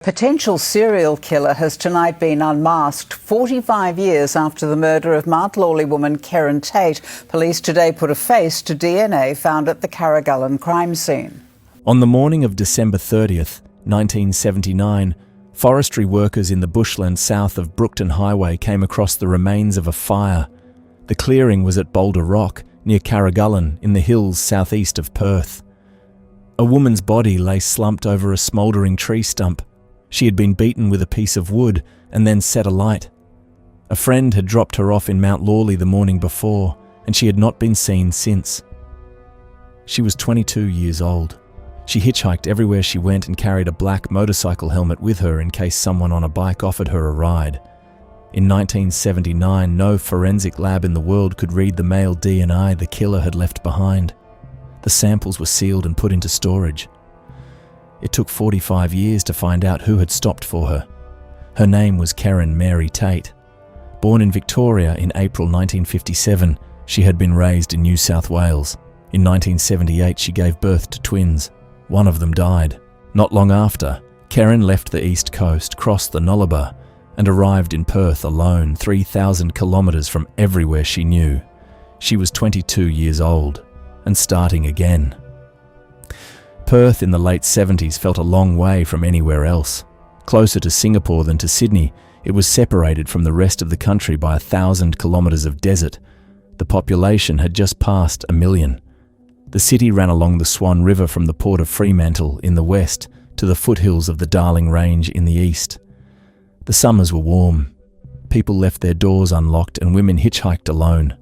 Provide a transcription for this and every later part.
Potential serial killer has tonight been unmasked 45 years after the murder of Mount Lawley woman Karen Tate. Police today put a face to DNA found at the Carragullen crime scene. On the morning of December 30th, 1979, forestry workers in the bushland south of Brookton Highway came across the remains of a fire. The clearing was at Boulder Rock, near Carragullen, in the hills southeast of Perth. A woman's body lay slumped over a smouldering tree stump. She had been beaten with a piece of wood and then set alight. A friend had dropped her off in Mount Lawley the morning before, and she had not been seen since. She was 22 years old. She hitchhiked everywhere she went and carried a black motorcycle helmet with her in case someone on a bike offered her a ride. In 1979, no forensic lab in the world could read the male DNA the killer had left behind. The samples were sealed and put into storage. It took 45 years to find out who had stopped for her. Her name was Karen Mary Tate. Born in Victoria in April 1957, she had been raised in New South Wales. In 1978, she gave birth to twins. One of them died. Not long after, Karen left the east coast, crossed the Nullarbor, and arrived in Perth alone, 3,000 kilometres from everywhere she knew. She was 22 years old and starting again. Perth in the late 70s felt a long way from anywhere else. Closer to Singapore than to Sydney, it was separated from the rest of the country by 1,000 kilometres of desert. The population had just passed 1 million. The city ran along the Swan River from the port of Fremantle in the west to the foothills of the Darling Range in the east. The summers were warm. People left their doors unlocked and women hitchhiked alone.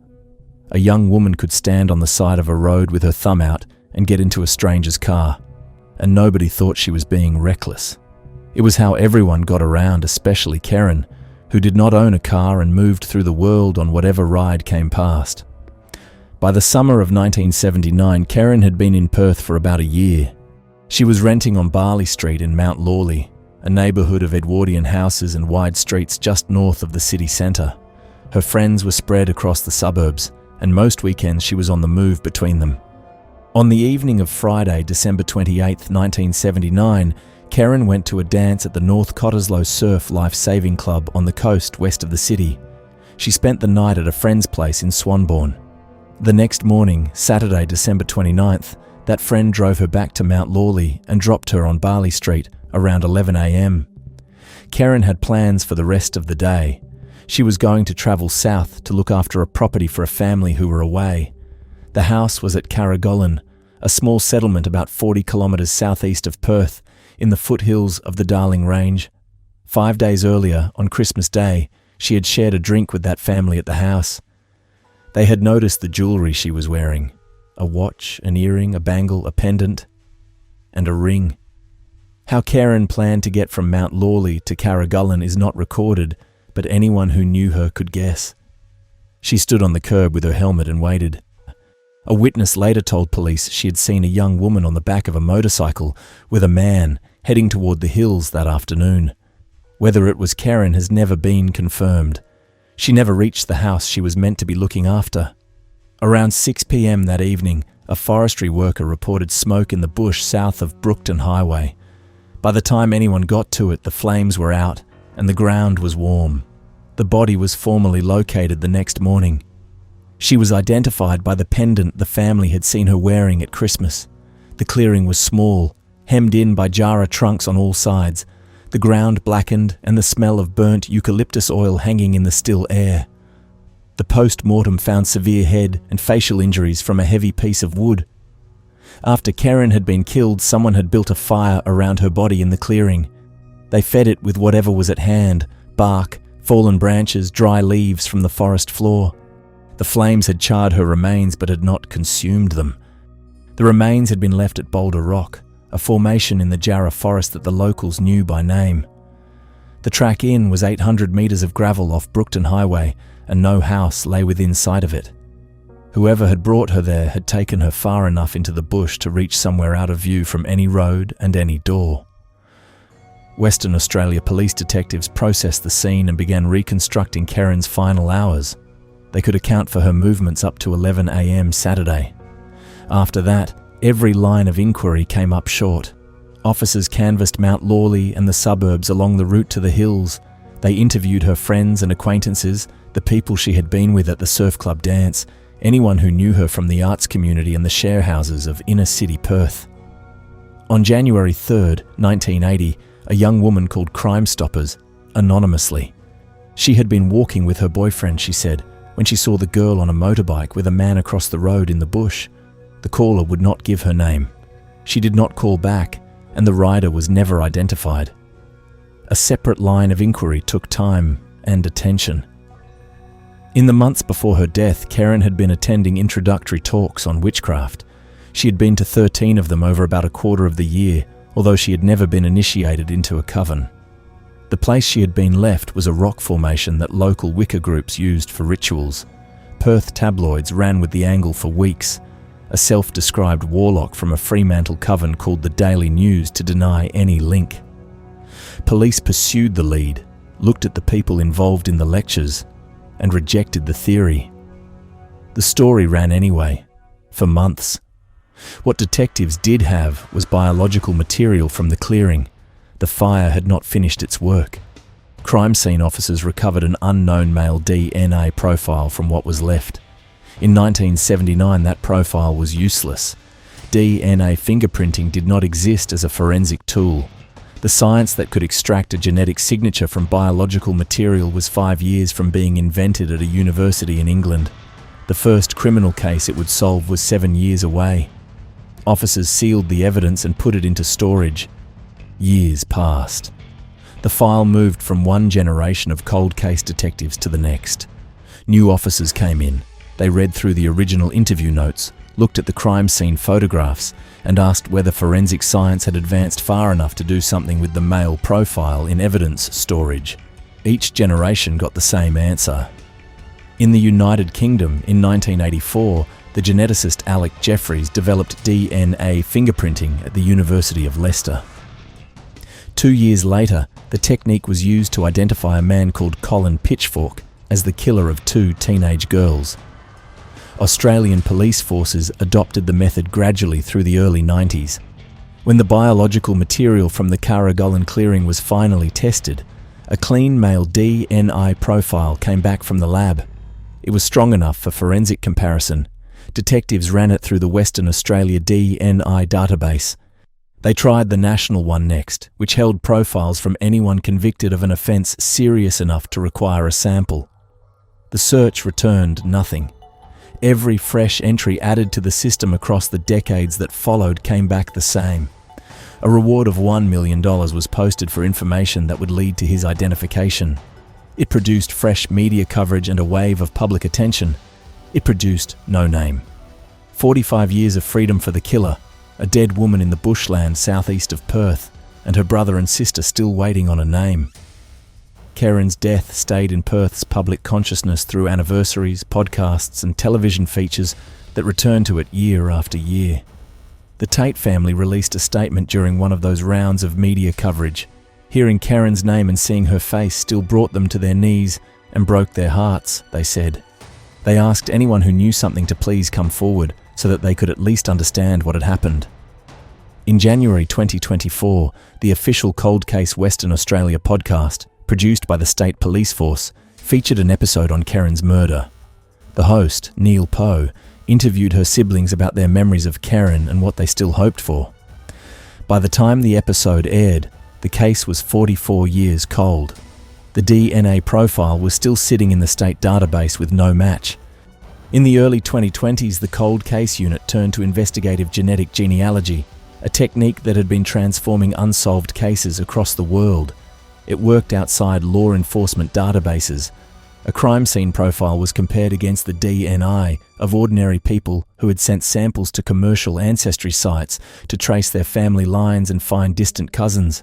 A young woman could stand on the side of a road with her thumb out and get into a stranger's car, and nobody thought she was being reckless. It was how everyone got around, especially Karen, who did not own a car and moved through the world on whatever ride came past. By the summer of 1979, Karen had been in Perth for about a year. She was renting on Barley Street in Mount Lawley, a neighbourhood of Edwardian houses and wide streets just north of the city centre. Her friends were spread across the suburbs, and most weekends she was on the move between them. On the evening of Friday, December 28, 1979, Karen went to a dance at the North Cottesloe Surf Life Saving Club on the coast west of the city. She spent the night at a friend's place in Swanbourne. The next morning, Saturday, December 29th, that friend drove her back to Mount Lawley and dropped her on Barley Street around 11 a.m. Karen had plans for the rest of the day. She was going to travel south to look after a property for a family who were away. The house was at Carragullen, a small settlement about 40 kilometres southeast of Perth, in the foothills of the Darling Range. 5 days earlier, on Christmas Day, she had shared a drink with that family at the house. They had noticed the jewellery she was wearing: a watch, an earring, a bangle, a pendant, and a ring. How Karen planned to get from Mount Lawley to Carragullen is not recorded, but anyone who knew her could guess. She stood on the curb with her helmet and waited. A witness later told police she had seen a young woman on the back of a motorcycle with a man heading toward the hills that afternoon. Whether it was Karen has never been confirmed. She never reached the house she was meant to be looking after. Around 6 p.m. that evening, a forestry worker reported smoke in the bush south of Brookton Highway. By the time anyone got to it, the flames were out and the ground was warm. The body was formally located the next morning. She was identified by the pendant the family had seen her wearing at Christmas. The clearing was small, hemmed in by jarrah trunks on all sides, the ground blackened and the smell of burnt eucalyptus oil hanging in the still air. The post-mortem found severe head and facial injuries from a heavy piece of wood. After Karen had been killed, someone had built a fire around her body in the clearing. They fed it with whatever was at hand: bark, fallen branches, dry leaves from the forest floor. The flames had charred her remains but had not consumed them. The remains had been left at Boulder Rock, a formation in the jarrah forest that the locals knew by name. The track in was 800 metres of gravel off Brookton Highway, and no house lay within sight of it. Whoever had brought her there had taken her far enough into the bush to reach somewhere out of view from any road and any door. Western Australia police detectives processed the scene and began reconstructing Karen's final hours. They could account for her movements up to 11 a.m. Saturday. After that, every line of inquiry came up short. Officers canvassed Mount Lawley and the suburbs along the route to the hills. They interviewed her friends and acquaintances, the people she had been with at the surf club dance, anyone who knew her from the arts community and the share houses of inner-city Perth. On January 3rd, 1980, a young woman called Crime Stoppers, anonymously. She had been walking with her boyfriend, she said, when she saw the girl on a motorbike with a man across the road in the bush. The caller would not give her name. She did not call back, and the rider was never identified. A separate line of inquiry took time and attention. In the months before her death, Karen had been attending introductory talks on witchcraft. She had been to 13 of them over about a quarter of the year, although she had never been initiated into a coven. The place she had been left was a rock formation that local Wicca groups used for rituals. Perth tabloids ran with the angle for weeks. A self-described warlock from a Fremantle coven called the Daily News to deny any link. Police pursued the lead, looked at the people involved in the lectures, and rejected the theory. The story ran anyway, for months. What detectives did have was biological material from the clearing. The fire had not finished its work. Crime scene officers recovered an unknown male DNA profile from what was left. In 1979, that profile was useless. DNA fingerprinting did not exist as a forensic tool. The science that could extract a genetic signature from biological material was 5 years from being invented at a university in England. The first criminal case it would solve was 7 years away. Officers sealed the evidence and put it into storage. Years passed. The file moved from one generation of cold case detectives to the next. New officers came in. They read through the original interview notes, looked at the crime scene photographs, and asked whether forensic science had advanced far enough to do something with the male profile in evidence storage. Each generation got the same answer. In the United Kingdom, in 1984, the geneticist Alec Jeffreys developed DNA fingerprinting at the University of Leicester. 2 years later, the technique was used to identify a man called Colin Pitchfork as the killer of 2 teenage girls. Australian police forces adopted the method gradually through the early 90s. When the biological material from the Carragullen clearing was finally tested, a clean male DNA profile came back from the lab. It was strong enough for forensic comparison. Detectives ran it through the Western Australia DNA database. They tried the national one next, which held profiles from anyone convicted of an offence serious enough to require a sample. The search returned nothing. Every fresh entry added to the system across the decades that followed came back the same. A reward of $1 million was posted for information that would lead to his identification. It produced fresh media coverage and a wave of public attention. It produced no name. 45 years of freedom for the killer, a dead woman in the bushland southeast of Perth, and her brother and sister still waiting on a name. Karen's death stayed in Perth's public consciousness through anniversaries, podcasts, and television features that returned to it year after year. The Tate family released a statement during one of those rounds of media coverage. Hearing Karen's name and seeing her face still brought them to their knees and broke their hearts, they said. They asked anyone who knew something to please come forward so that they could at least understand what had happened. In January 2024, the official Cold Case Western Australia podcast, produced by the State Police Force, featured an episode on Karen's murder. The host, Neil Poe, interviewed her siblings about their memories of Karen and what they still hoped for. By the time the episode aired, the case was 44 years cold. The DNA profile was still sitting in the state database with no match. In the early 2020s, the Cold Case Unit turned to investigative genetic genealogy, a technique that had been transforming unsolved cases across the world. It worked outside law enforcement databases. A crime scene profile was compared against the DNA of ordinary people who had sent samples to commercial ancestry sites to trace their family lines and find distant cousins.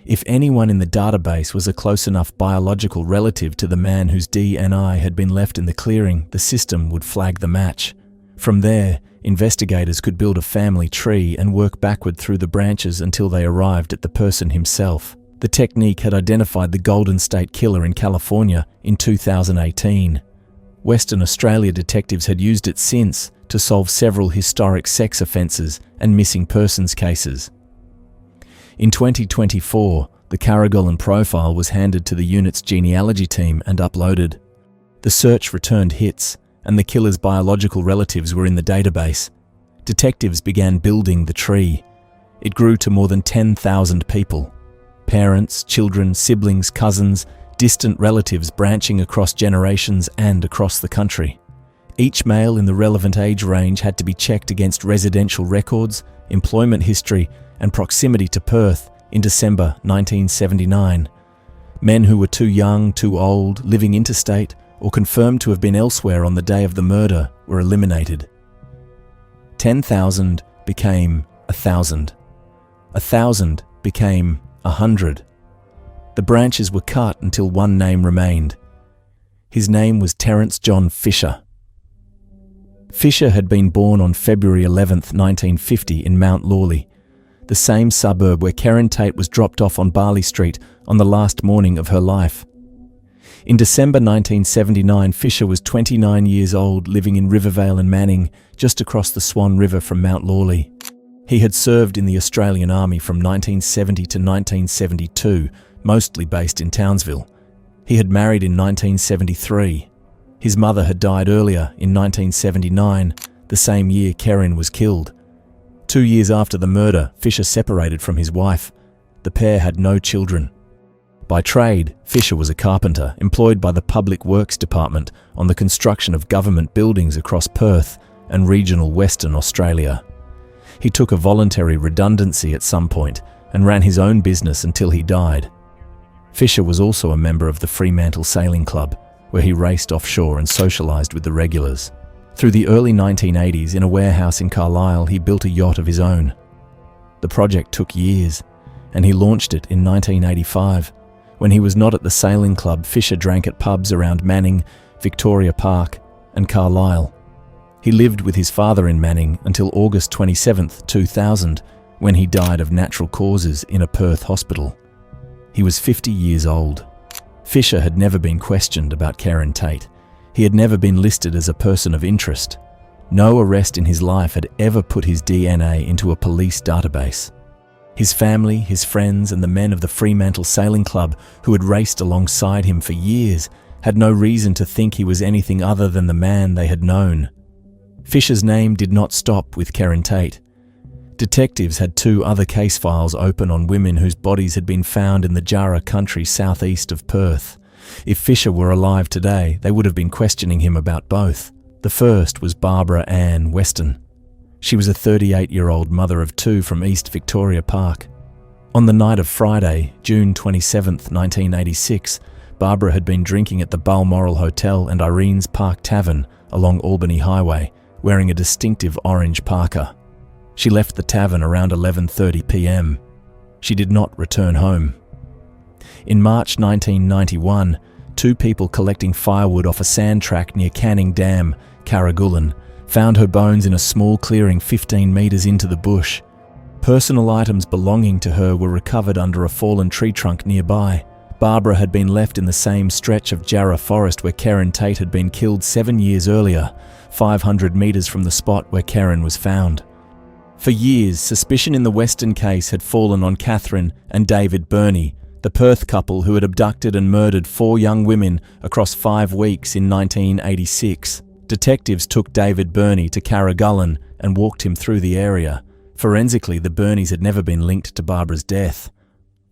If anyone in the database was a close enough biological relative to the man whose DNA had been left in the clearing, the system would flag the match. From there, investigators could build a family tree and work backward through the branches until they arrived at the person himself. The technique had identified the Golden State Killer in California in 2018. Western Australia detectives had used it since to solve several historic sex offences and missing persons cases. In 2024, the Carragullen profile was handed to the unit's genealogy team and uploaded. The search returned hits, and the killer's biological relatives were in the database. Detectives began building the tree. It grew to more than 10,000 people. Parents, children, siblings, cousins, distant relatives branching across generations and across the country. Each male in the relevant age range had to be checked against residential records, employment history, and proximity to Perth in December 1979. Men who were too young, too old, living interstate, or confirmed to have been elsewhere on the day of the murder were eliminated. 10,000 became 1,000. 1,000 became 100. The branches were cut until one name remained. His name was Terence John Fisher. Fisher had been born on February 11, 1950 in Mount Lawley, the same suburb where Karen Tate was dropped off on Barley Street on the last morning of her life. In December 1979, Fisher was 29 years old, living in Rivervale and Manning, just across the Swan River from Mount Lawley. He had served in the Australian Army from 1970 to 1972, mostly based in Townsville. He had married in 1973. His mother had died earlier, in 1979, the same year Karen was killed. 2 years after the murder, Fisher separated from his wife. The pair had no children. By trade, Fisher was a carpenter employed by the Public Works Department on the construction of government buildings across Perth and regional Western Australia. He took a voluntary redundancy at some point and ran his own business until he died. Fisher was also a member of the Fremantle Sailing Club, where he raced offshore and socialised with the regulars. Through the early 1980s, in a warehouse in Carlisle, he built a yacht of his own. The project took years, and he launched it in 1985. When he was not at the sailing club, Fisher drank at pubs around Manning, Victoria Park, and Carlisle. He lived with his father in Manning until August 27, 2000, when he died of natural causes in a Perth hospital. He was 50 years old. Fisher had never been questioned about Karen Tate. He had never been listed as a person of interest. No arrest in his life had ever put his DNA into a police database. His family, his friends, and the men of the Fremantle Sailing Club who had raced alongside him for years had no reason to think he was anything other than the man they had known. Fisher's name did not stop with Karen Tate. Detectives had 2 other case files open on women whose bodies had been found in the Jarrah country southeast of Perth. If Fisher were alive today, they would have been questioning him about both. The first was Barbara Ann Weston. She was a 38-year-old mother of 2 from East Victoria Park. On the night of Friday, June 27, 1986, Barbara had been drinking at the Balmoral Hotel and Irene's Park Tavern along Albany Highway, wearing a distinctive orange parka. She left the tavern around 11:30 p.m. She did not return home. In March 1991, 2 people collecting firewood off a sand track near Canning Dam, Carragullen, found her bones in a small clearing 15 metres into the bush. Personal items belonging to her were recovered under a fallen tree trunk nearby. Barbara had been left in the same stretch of Jarrah Forest where Karen Tate had been killed 7 years earlier, 500 metres from the spot where Karen was found. For years, suspicion in the Western case had fallen on Catherine and David Burney, the Perth couple who had abducted and murdered 4 young women across 5 weeks in 1986. Detectives took David Burney to Carragullen and walked him through the area. Forensically, the Burneys had never been linked to Barbara's death.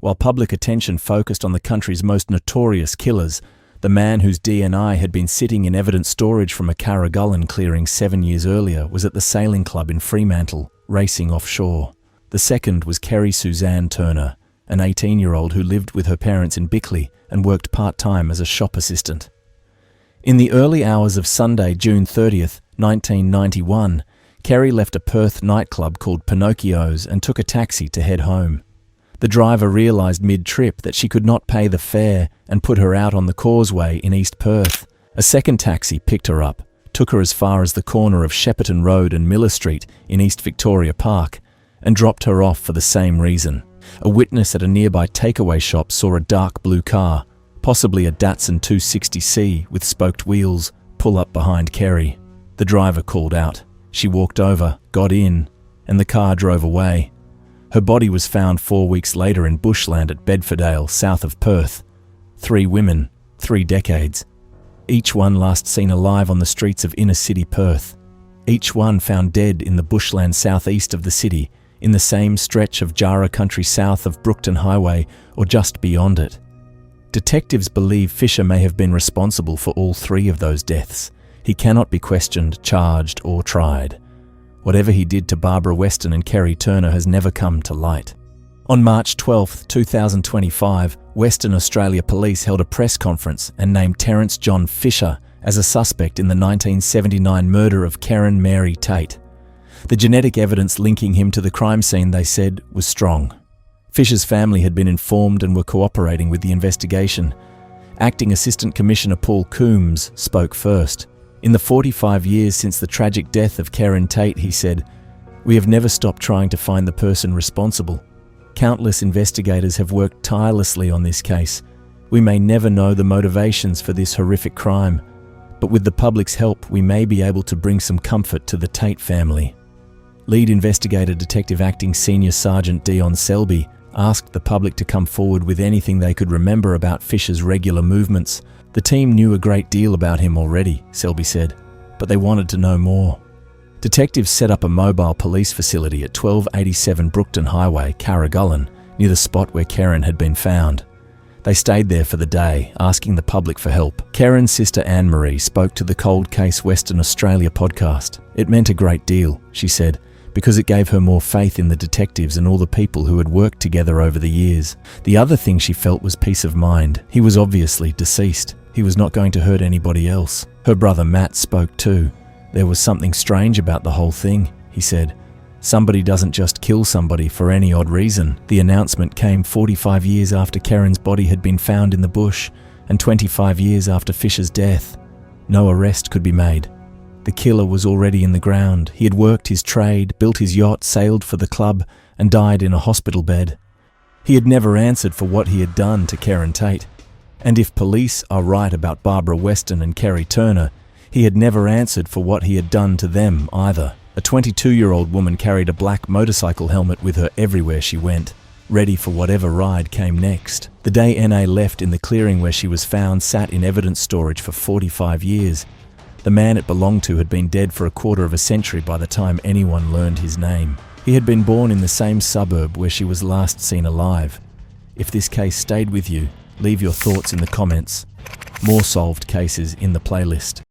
While public attention focused on the country's most notorious killers, the man whose DNA had been sitting in evidence storage from a Carragullen clearing 7 years earlier was at the sailing club in Fremantle, racing offshore. The second was Kerry Suzanne Turner, an 18-year-old who lived with her parents in Bickley and worked part-time as a shop assistant. In the early hours of Sunday, June 30th, 1991, Kerry left a Perth nightclub called Pinocchio's and took a taxi to head home. The driver realised mid-trip that she could not pay the fare and put her out on the causeway in East Perth. A second taxi picked her up, took her as far as the corner of Shepperton Road and Miller Street in East Victoria Park, and dropped her off for the same reason. A witness at a nearby takeaway shop saw a dark blue car, possibly a Datsun 260C with spoked wheels, pull up behind Kerry. The driver called out. She walked over, got in, and the car drove away. Her body was found 4 weeks later in bushland at Bedfordale, south of Perth. 3 women, 3 decades. Each one last seen alive on the streets of inner city Perth. Each one found dead in the bushland southeast of the city, in the same stretch of Jarrah country south of Brookton Highway or just beyond it. Detectives believe Fisher may have been responsible for all 3 of those deaths. He cannot be questioned, charged or tried. Whatever he did to Barbara Weston and Kerry Turner has never come to light. On March 12, 2025, Western Australia Police held a press conference and named Terence John Fisher as a suspect in the 1979 murder of Karen Mary Tate. The genetic evidence linking him to the crime scene, they said, was strong. Fisher's family had been informed and were cooperating with the investigation. Acting Assistant Commissioner Paul Coombs spoke first. In the 45 years since the tragic death of Karen Tate, he said, "We have never stopped trying to find the person responsible. Countless investigators have worked tirelessly on this case. We may never know the motivations for this horrific crime, but with the public's help, we may be able to bring some comfort to the Tate family." Lead investigator Detective Acting Senior Sergeant Dion Selby asked the public to come forward with anything they could remember about Fisher's regular movements. The team knew a great deal about him already, Selby said, but they wanted to know more. Detectives set up a mobile police facility at 1287 Brookton Highway, Carragullen, near the spot where Karen had been found. They stayed there for the day, asking the public for help. Karen's sister Anne-Marie spoke to the Cold Case Western Australia podcast. "It meant a great deal," she said, because it gave her more faith in the detectives and all the people who had worked together over the years. The other thing she felt was peace of mind. He was obviously deceased. He was not going to hurt anybody else. Her brother Matt spoke too. "There was something strange about the whole thing," he said. "Somebody doesn't just kill somebody for any odd reason." The announcement came 45 years after Karen's body had been found in the bush and 25 years after Fisher's death. No arrest could be made. The killer was already in the ground. He had worked his trade, built his yacht, sailed for the club, and died in a hospital bed. He had never answered for what he had done to Karen Tate. And if police are right about Barbara Weston and Kerry Turner, he had never answered for what he had done to them either. A 22-year-old woman carried a black motorcycle helmet with her everywhere she went, ready for whatever ride came next. The day NA left in the clearing where she was found sat in evidence storage for 45 years. The man it belonged to had been dead for a quarter of a century by the time anyone learned his name. He had been born in the same suburb where she was last seen alive. If this case stayed with you, leave your thoughts in the comments. More solved cases in the playlist.